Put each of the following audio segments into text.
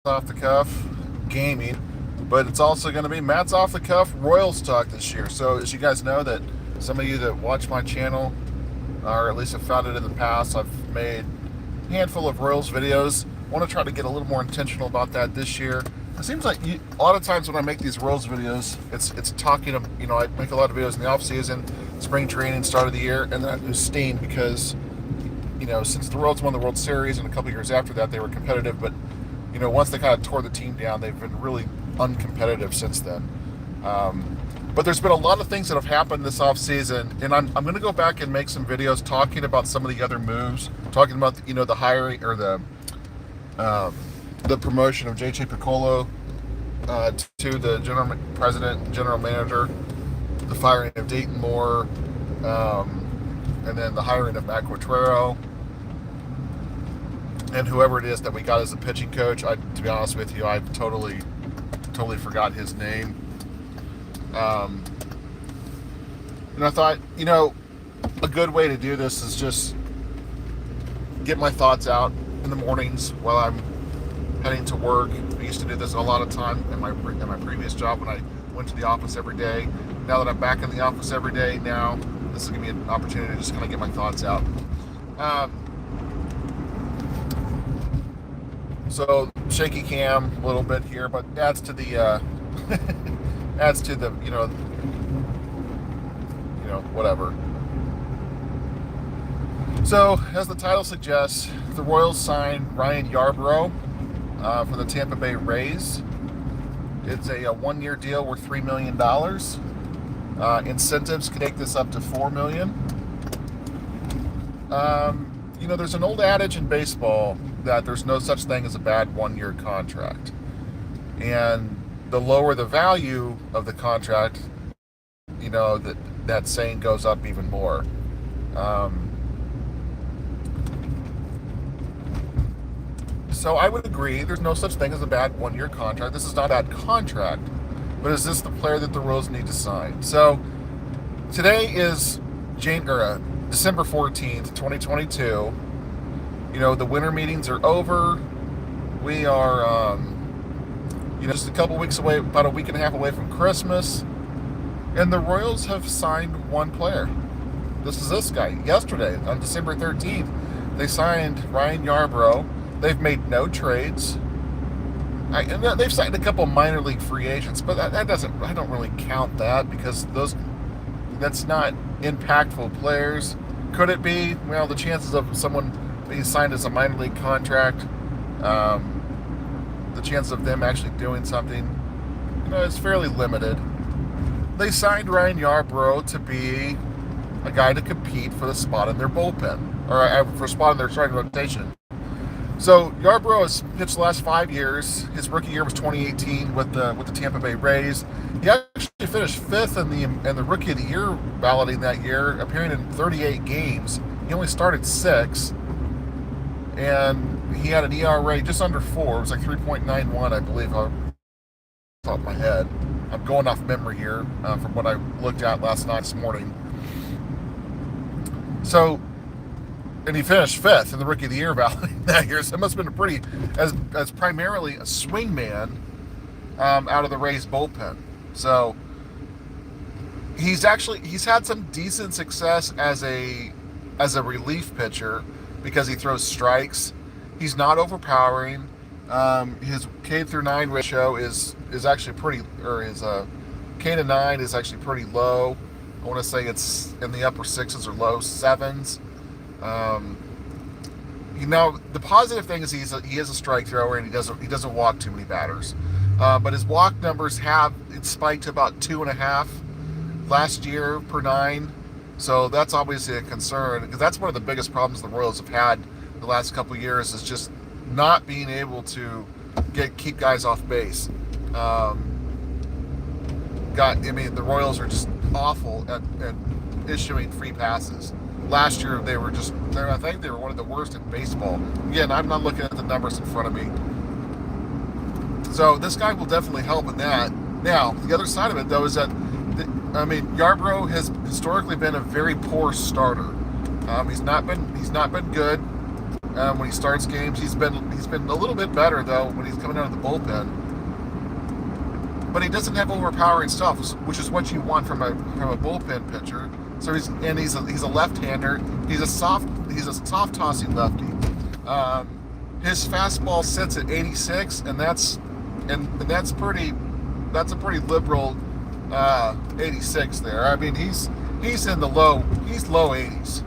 Off the Cuff Gaming, but it's also going to be Matt's Off the Cuff Royals talk this year. So, as you guys know, that some of you that watch my channel, or at least have found it in the past, I've made a handful of Royals videos. I want to try to get a little more intentional about that this year. It seems like a lot of times when I make these Royals videos, it's talking. I make a lot of videos in the off season, spring training, start of the year, and then I lose steam because since the Royals won the World Series and a couple years after that they were competitive, but once they kind of tore the team down, they've been really uncompetitive since then. But there's been a lot of things that have happened this offseason, and I'm going to go back and make some videos talking about some of the other moves, talking about the hiring or the promotion of J.J. Piccolo to the general president, general manager, the firing of Dayton Moore, and then the hiring of Matt Quatrero, and whoever it is that we got as a pitching coach. To be honest with you, I've totally forgot his name. And I thought, a good way to do this is just get my thoughts out in the mornings while I'm heading to work. I used to do this a lot of time in my previous job when I went to the office every day. Now that I'm back in the office every day, now this will give me an opportunity to just kind of get my thoughts out. So shaky cam a little bit here, but adds to the whatever. So as the title suggests, the Royals signed Ryan Yarbrough for the Tampa Bay Rays. It's a one-year deal worth $3 million. Incentives can take this up to $4 million. There's an old adage in baseball that there's no such thing as a bad one-year contract. And the lower the value of the contract, that saying goes up even more. So I would agree there's no such thing as a bad one-year contract. This is not a bad contract, but is this the player that the Royals need to sign? So today is December 14th, 2022. The winter meetings are over. We are, just a couple weeks away, about a week and a half away from Christmas. And the Royals have signed one player. This is this guy. Yesterday, on December 13th, they signed Ryan Yarbrough. They've made no trades. They've signed a couple minor league free agents, but I don't really count that because that's not impactful players. Could it be? Well, the chances of someone being signed as a minor league contract, the chance of them actually doing something, is fairly limited. They signed Ryan Yarbrough to be a guy to compete for the spot in their bullpen, or for a spot in their starting rotation. So Yarbrough has pitched the last 5 years. His rookie year was 2018 with the Tampa Bay Rays. He actually finished fifth in the Rookie of the Year balloting that year, appearing in 38 games. He only started 6, and he had an ERA just under 4. It was like 3.91, I believe, off the top of my head. I'm going off memory here from what I looked at this morning. So, and he finished fifth in the Rookie of the Year balloting that year. So it must have been a pretty, as primarily a swing man out of the Rays bullpen. So he's had some decent success as a relief pitcher because he throws strikes. He's not overpowering. His K through 9 ratio is actually pretty, or his K to 9 is actually pretty low. I want to say it's in the upper 6s or low 7s. The positive thing is he is a strike thrower and he doesn't walk too many batters. But his walk numbers it spiked to about 2.5 last year per 9. So that's obviously a concern because that's one of the biggest problems the Royals have had the last couple of years is just not being able to keep guys off base. The Royals are just awful at issuing free passes. Last year I think they were one of the worst in baseball. Again, I'm not looking at the numbers in front of me. So this guy will definitely help in that. Now, the other side of it though is that Yarbrough has historically been a very poor starter. He's not been good. when he starts games. He's been a little bit better though when he's coming out of the bullpen. But he doesn't have overpowering stuff, which is what you want from a bullpen pitcher. So he's a left-hander. He's a soft tossing lefty. His fastball sits at 86, and that's a pretty liberal 86 there. I mean, he's in the low 80s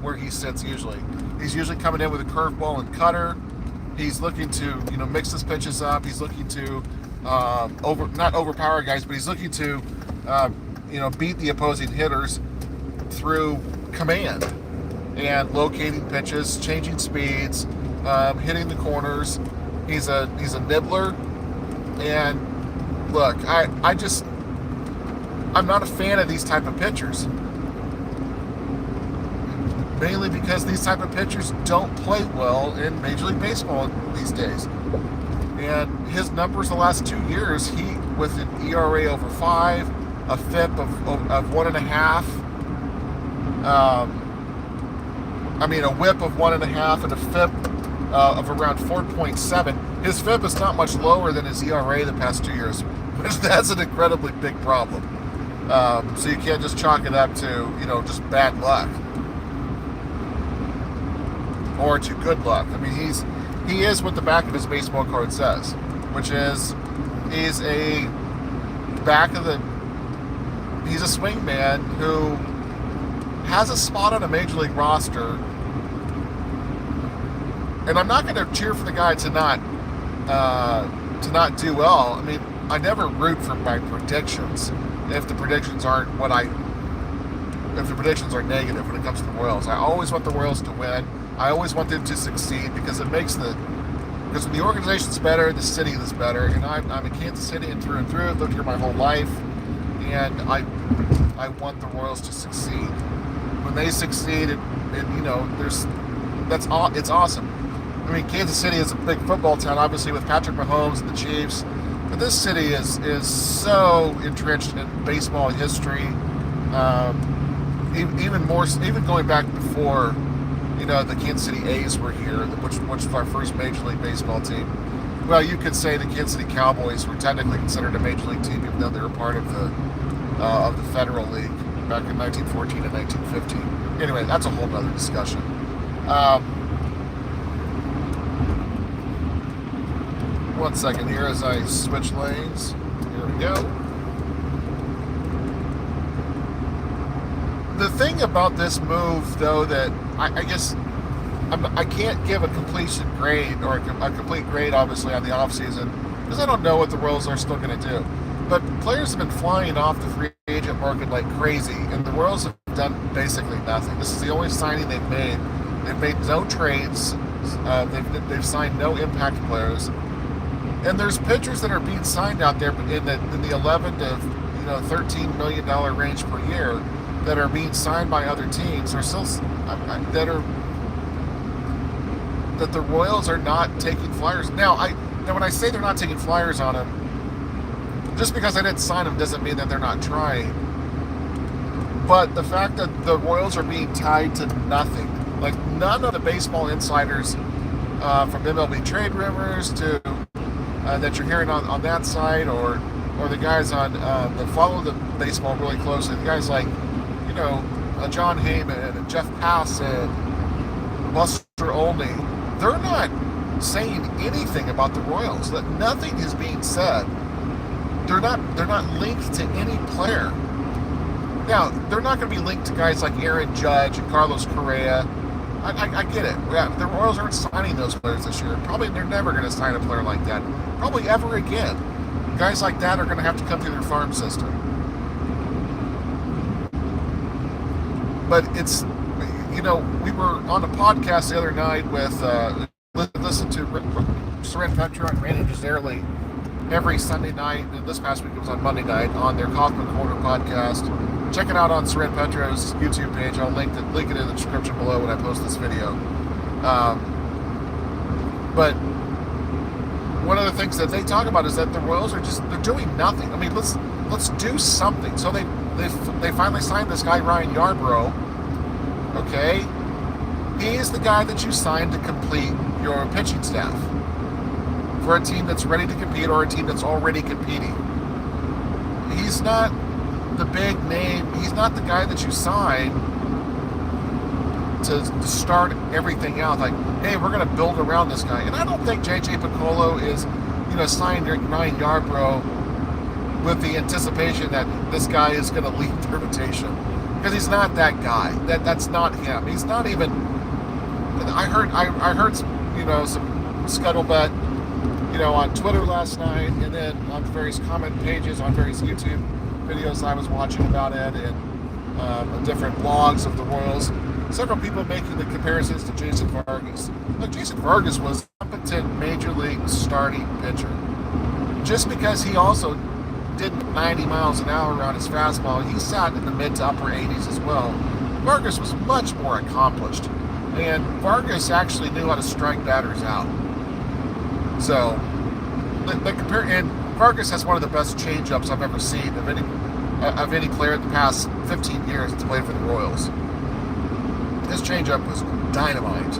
where he sits usually. He's usually coming in with a curveball and cutter. He's looking to mix his pitches up. He's looking to not overpower guys, but he's looking to beat the opposing hitters through command and locating pitches, changing speeds, hitting the corners. He's a nibbler. And look, I'm not a fan of these type of pitchers. Mainly because these type of pitchers don't play well in Major League Baseball these days. And his numbers the last 2 years, he with an ERA over 5, a FIP of 1.5, a WHIP of 1.5, and a FIP of around 4.7. His FIP is not much lower than his ERA the past 2 years, which that's an incredibly big problem. So you can't just chalk it up to just bad luck or to good luck. I mean, he is what the back of his baseball card says, which is he's a swing man who has a spot on a major league roster. And I'm not going to cheer for the guy to not do well. I mean, I never root for my predictions if the predictions are negative when it comes to the Royals. I always want the Royals to win. I always want them to succeed because when the organization's better, the city is better. And I'm in Kansas City and through. I've lived here my whole life, and I want the Royals to succeed. When they succeed, it's awesome. I mean, Kansas City is a big football town, obviously with Patrick Mahomes and the Chiefs, but this city is so entrenched in baseball history. Even going back before the Kansas City A's were here, which was our first Major League Baseball team. Well, you could say the Kansas City Cowboys were technically considered a Major League team, even though they were part of the Federal League back in 1914 and 1915. Anyway, that's a whole other discussion. One second here as I switch lanes. Here we go. The thing about this move, though, that I guess I can't give a completion grade or a complete grade, obviously, on the offseason because I don't know what the Royals are still going to do. But players have been flying off the free agent market like crazy, and the Royals have done basically nothing. This is the only signing they've made. They've made no trades. They've signed no impact players. And there's pitchers that are being signed out there in the 11 to $13 million range per year that are being signed by other teams are still that the Royals are not taking flyers. Now when I say they're not taking flyers on him, just because I didn't sign him doesn't mean that they're not trying. But the fact that the Royals are being tied to nothing, like none of the baseball insiders from MLB Trade Rumors to that you're hearing on that side, or the guys on that follow the baseball really closely, the guys like John Heyman and Jeff Passan, Buster Olney, they're not saying anything about the Royals. That nothing is being said. They're not linked to any player. Now they're not going to be linked to guys like Aaron Judge and Carlos Correa. I get it. Yeah, the Royals aren't signing those players this year. Probably they're never going to sign a player like that. Probably ever again. Guys like that are going to have to come through their farm system. But it's, we were on a podcast the other night with, listened to Soren Petro and Randy Gisarelli every Sunday night. And this past week it was on Monday night on their Kaufman Corner podcast. Check it out on Soren Petro's YouTube page. I'll link it in the description below when I post this video. But one of the things that they talk about is that the Royals are they're doing nothing. I mean, let's do something. So they finally signed this guy Ryan Yarbrough. Okay, He's the guy that you signed to complete your pitching staff for a team that's ready to compete or a team that's already competing. He's not the big name. He's not the guy that you sign to start everything out. Like, hey, we're going to build around this guy. And I don't think J.J. Piccolo is, signed Ryan Yarbrough with the anticipation that this guy is going to lead the rotation, because he's not that guy. That's not him. He's not even. I heard some scuttlebutt on Twitter last night, and then on various comment pages on various YouTube videos I was watching about it, and different blogs of the Royals. Several people making the comparisons to Jason Vargas. Look, Jason Vargas was a competent major league starting pitcher. Just because he also did 90 miles an hour on his fastball, he sat in the mid to upper 80s as well. Vargas was much more accomplished, and Vargas actually knew how to strike batters out. So, and Vargas has one of the best changeups I've ever seen of any player in the past 15 years that's played for the Royals. His changeup was dynamite,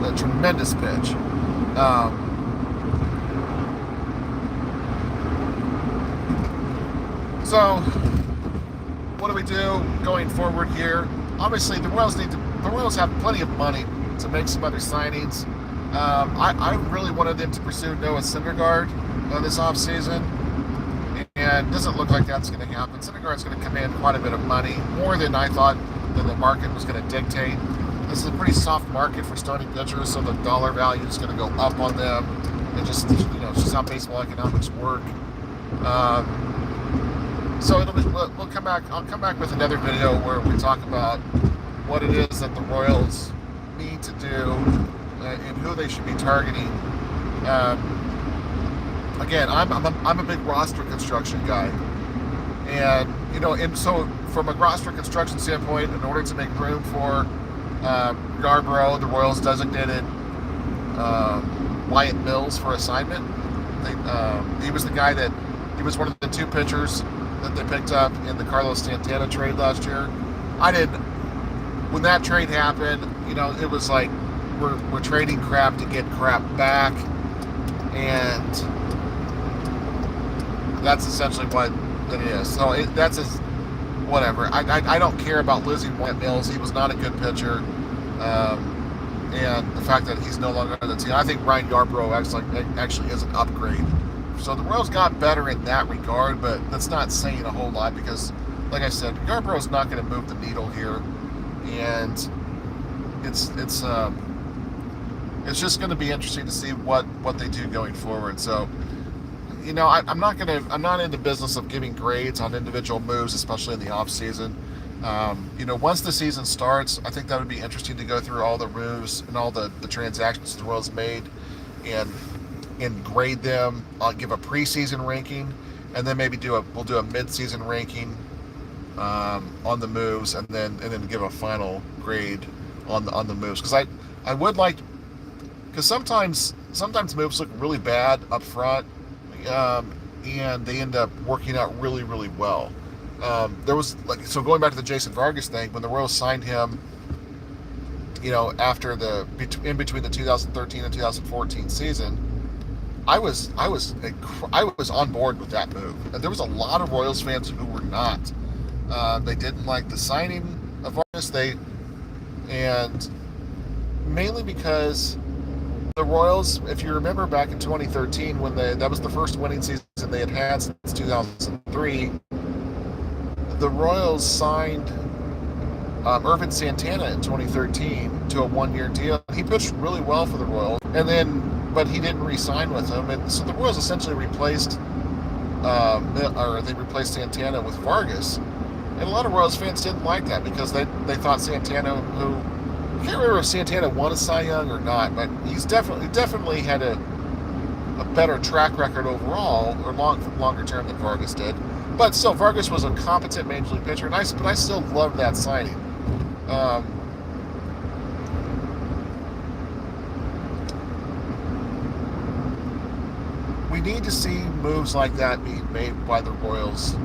a tremendous pitch. So, what do we do going forward here? Obviously, the Royals have plenty of money to make some other signings. I really wanted them to pursue Noah Syndergaard this offseason, and it doesn't look like that's going to happen. Syndergaard's going to command quite a bit of money, more than I thought that the market was going to dictate. This is a pretty soft market for starting pitchers, so the dollar value is going to go up on them. And just it's just how baseball economics work. So we'll come back. I'll come back with another video where we talk about what it is that the Royals need to do and who they should be targeting. Again, I'm a big roster construction guy, and so from a roster construction standpoint, in order to make room for Yarbrough, the Royals designated Wyatt Mills for assignment. He was the guy he was one of the two pitchers that they picked up in the Carlos Santana trade last year. When that trade happened, it was like we're trading crap to get crap back, and that's essentially what it is. So whatever. I don't care about losing Wyatt Mills. He was not a good pitcher, and the fact that he's no longer on the team. I think Ryan Yarbrough actually is an upgrade. So the Royals got better in that regard, but that's not saying a whole lot because, like I said, Yarbrough's not going to move the needle here, and it's just going to be interesting to see what they do going forward. So, I'm not in the business of giving grades on individual moves, especially in the off season. Once the season starts, I think that would be interesting to go through all the moves and all the transactions the Royals made and grade them. I'll give a preseason ranking, and then maybe we'll do a mid-season ranking on the moves, and then give a final grade on the moves. Because I would like, because sometimes moves look really bad up front, and they end up working out really, really well. There was going back to the Jason Vargas thing, when the Royals signed him, after in between the 2013 and 2014 season, I was on board with that move. And there was a lot of Royals fans who were not. They didn't like the signing of Vargas. And mainly because the Royals, if you remember back in 2013, when that was the first winning season they had since 2003, the Royals signed Ervin Santana in 2013 to a one-year deal. He pitched really well for the Royals, but he didn't re-sign with them, and so the Royals essentially replaced Santana with Vargas. And a lot of Royals fans didn't like that because they thought Santana, I can't remember if Santana won a Cy Young or not, but he's definitely had a better track record overall, or longer term than Vargas did. But still, Vargas was a competent major league pitcher, but I still loved that signing. We need to see moves like that being made by the Royals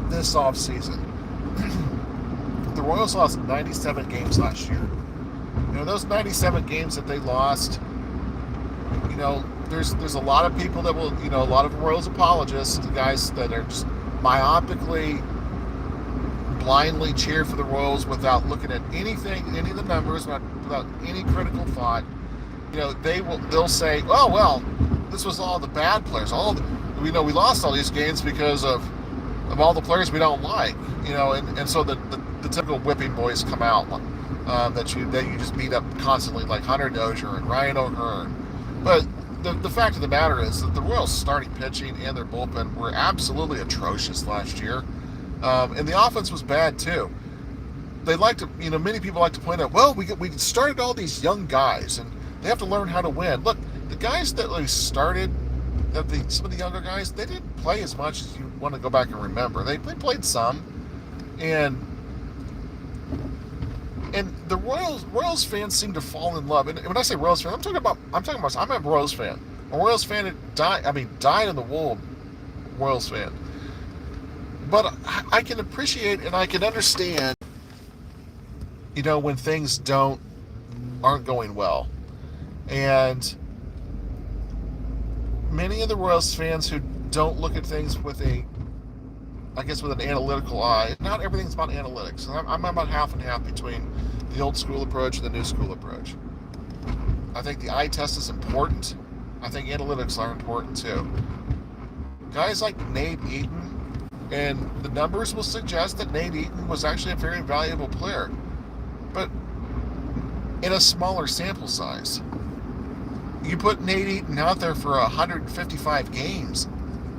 this offseason. The Royals lost 97 games last year. those 97 games that they lost, there's a lot of people that will, a lot of Royals apologists, the guys that are just myopically, blindly cheer for the Royals without looking at anything, any of the numbers, without any critical thought. They'll say, oh well, this was all the bad players. We lost all these games because of all the players we don't like. And so the typical whipping boys come out that you just beat up constantly, like Hunter Dozier and Ryan O'Hearn. But the fact of the matter is that the Royals' starting pitching and their bullpen were absolutely atrocious last year, and the offense was bad too. They like to, many people like to point out, well, we started all these young guys and they have to learn how to win. Look, the guys that started, some of the younger guys, they didn't play as much as you want to go back and remember. They played some, and the Royals fans seem to fall in love. And when I say Royals fan, I'm a Royals fan. A Royals fan that died in the wool Royals fan. But I can appreciate and I can understand, when things aren't going well. And many of the Royals fans who don't look at things with an analytical eye. Not everything's about analytics. I'm about half and half between the old school approach and the new school approach. I think the eye test is important. I think analytics are important too. Guys like Nate Eaton, and the numbers will suggest that Nate Eaton was actually a very valuable player, but in a smaller sample size. You put Nate Eaton out there for 155 games,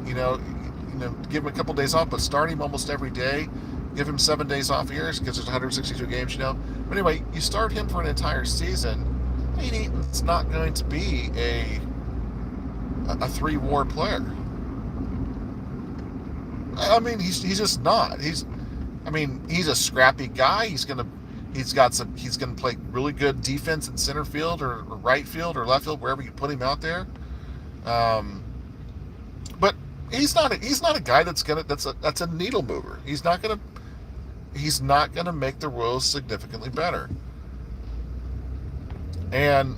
give him a couple days off, but start him almost every day. Give him 7 days off here because there's 162 games, But anyway, you start him for an entire season. Nate Eaton's not going to be a 3-WAR player. He's just not. He's a scrappy guy. He's gonna play really good defense in center field or right field or left field, wherever you put him out there. But he's not a guy that's a needle mover. He's not gonna make the Royals significantly better. And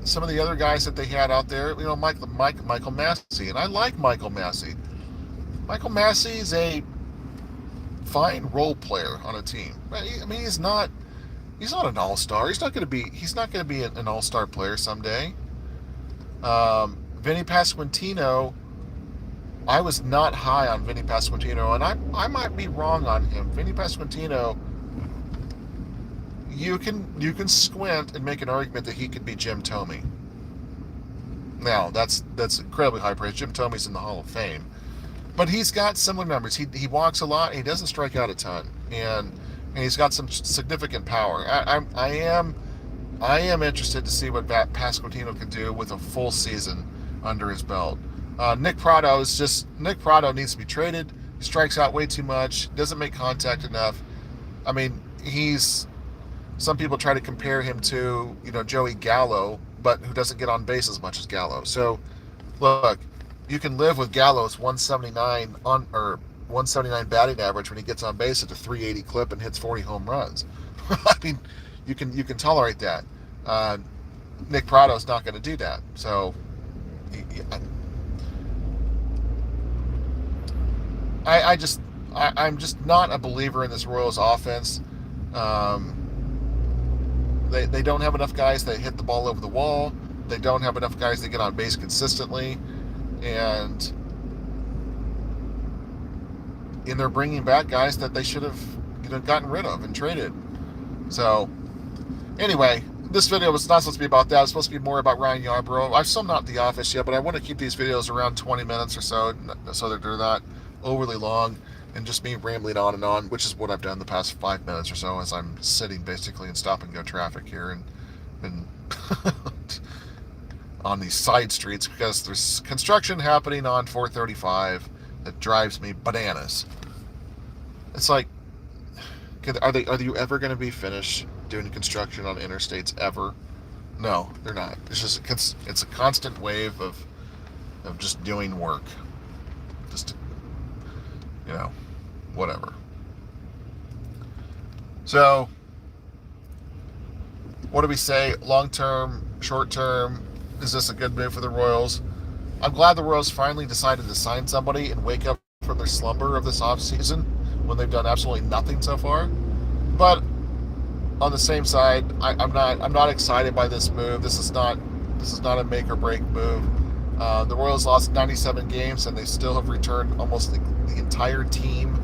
some of the other guys that they had out there, Michael Massey, and I like Michael Massey. Michael Massey is a fine role player on a team. He's not an all-star. He's not going to be an all-star player someday. Vinny Pasquantino, I was not high on Vinny Pasquantino, and I might be wrong on him. Vinny Pasquantino, you can squint and make an argument that he could be Jim Thome. Now, that's incredibly high praise. Jim Thome's in the Hall of Fame. But he's got similar numbers. He walks a lot, and he doesn't strike out a ton. And he's got some significant power. I am interested to see what Pasquantino can do with a full season under his belt. Nick Pratto needs to be traded. He strikes out way too much, doesn't make contact enough. Some people try to compare him to, Joey Gallo, but who doesn't get on base as much as Gallo. So, look, you can live with Gallo's 179 batting average when he gets on base at a 380 clip and hits 40 home runs. You can tolerate that. Nick Pratto's not going to do that. So, I'm just not a believer in this Royals offense. They don't have enough guys that hit the ball over the wall. They don't have enough guys that get on base consistently. And they're bringing back guys that they should have gotten rid of and traded. So, anyway, this video was not supposed to be about that. It's supposed to be more about Ryan Yarbrough. I'm still not at the office yet, but I want to keep these videos around 20 minutes or so that they're not overly long and just me rambling on and on, which is what I've done the past 5 minutes or so as I'm sitting basically in stop-and-go traffic here and on these side streets because there's construction happening on 435 that drives me bananas. It's like, are you ever going to be finished doing construction on interstates ever? No, they're not. It's a constant wave of just doing work. Just, whatever. So, What do we say? Long term, short term? Is this a good move for the Royals? I'm glad the Royals finally decided to sign somebody and wake up from their slumber of this offseason when they've done absolutely nothing so far. But on the same side, I'm not excited by this move. This is not a make or break move. The Royals lost 97 games, and they still have returned almost the entire team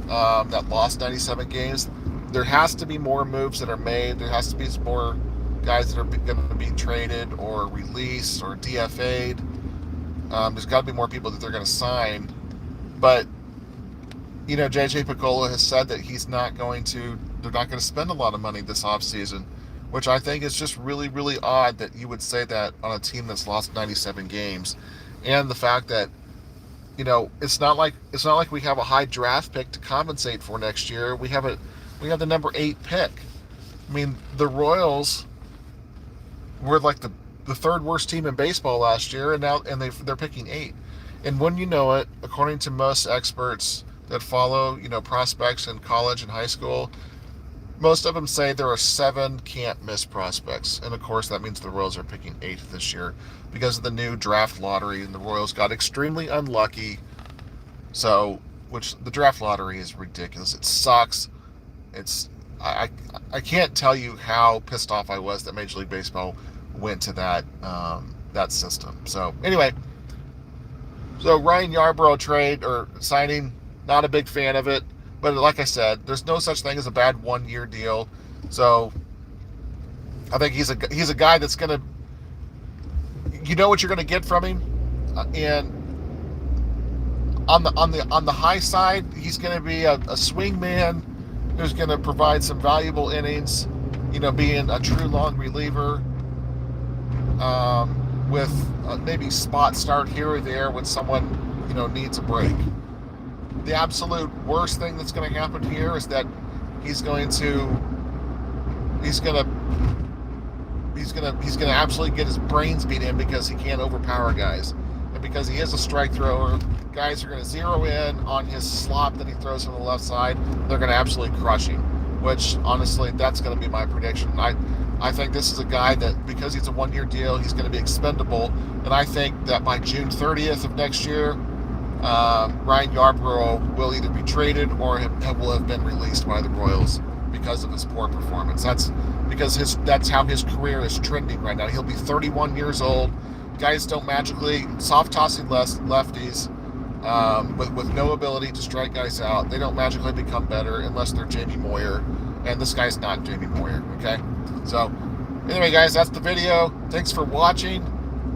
that lost 97 games. There has to be more moves that are made. There has to be more guys that are going to be traded or released or DFA'd. There's got to be more people that they're going to sign. But, JJ Picollo has said that they're not going to spend a lot of money this offseason, which I think is just really, really odd that you would say that on a team that's lost 97 games. And the fact that, it's not like we have a high draft pick to compensate for next year. We have the number 8 pick. I mean, the Royals were like the third worst team in baseball last year, and they're picking 8. And when you know it, according to most experts that follow, prospects in college and high school, most of them say there are 7 can't-miss prospects. And, of course, that means the Royals are picking 8th this year because of the new draft lottery, and the Royals got extremely unlucky. So, which the draft lottery is ridiculous. It sucks. I can't tell you how pissed off I was that Major League Baseball went to that system. So, anyway, Ryan Yarbrough trade or signing, not a big fan of it. But like I said, there's no such thing as a bad 1-year deal. So I think he's a guy that's going to, what you're going to get from him. And on the high side, he's going to be a swing man who's going to provide some valuable innings, being a true long reliever with maybe spot start here or there when someone, needs a break. The absolute worst thing that's going to happen here is that he's going to absolutely get his brains beat in because he can't overpower guys, and because he is a strike thrower, guys are going to zero in on his slop that he throws from the left side. They're going to absolutely crush him. Which honestly, that's going to be my prediction. I think this is a guy that, because he's a 1-year deal, he's going to be expendable, and I think that by June 30th of next year, Ryan Yarbrough will either be traded or will have been released by the Royals because of his poor performance. That's how his career is trending right now. He'll be 31 years old. Guys don't magically, soft tossing lefties with no ability to strike guys out, they don't magically become better unless they're Jamie Moyer, and this guy's not Jamie Moyer. Okay, so anyway, guys, that's the video. Thanks for watching.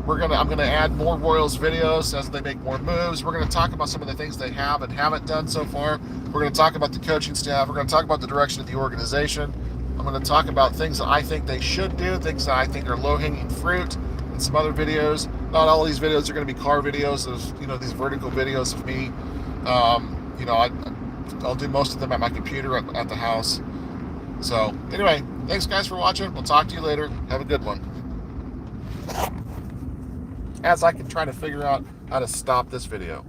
I'm gonna add more Royals videos as they make more moves. We're gonna talk about some of the things they have and haven't done so far. We're gonna talk about the coaching staff. We're gonna talk about the direction of the organization. I'm gonna talk about things that I think they should do, things that I think are low-hanging fruit, and some other videos. Not all of these videos are gonna be car videos of these vertical videos of me. I'll do most of them at my computer at the house. So anyway, thanks guys for watching. We'll talk to you later. Have a good one. As I can try to figure out how to stop this video.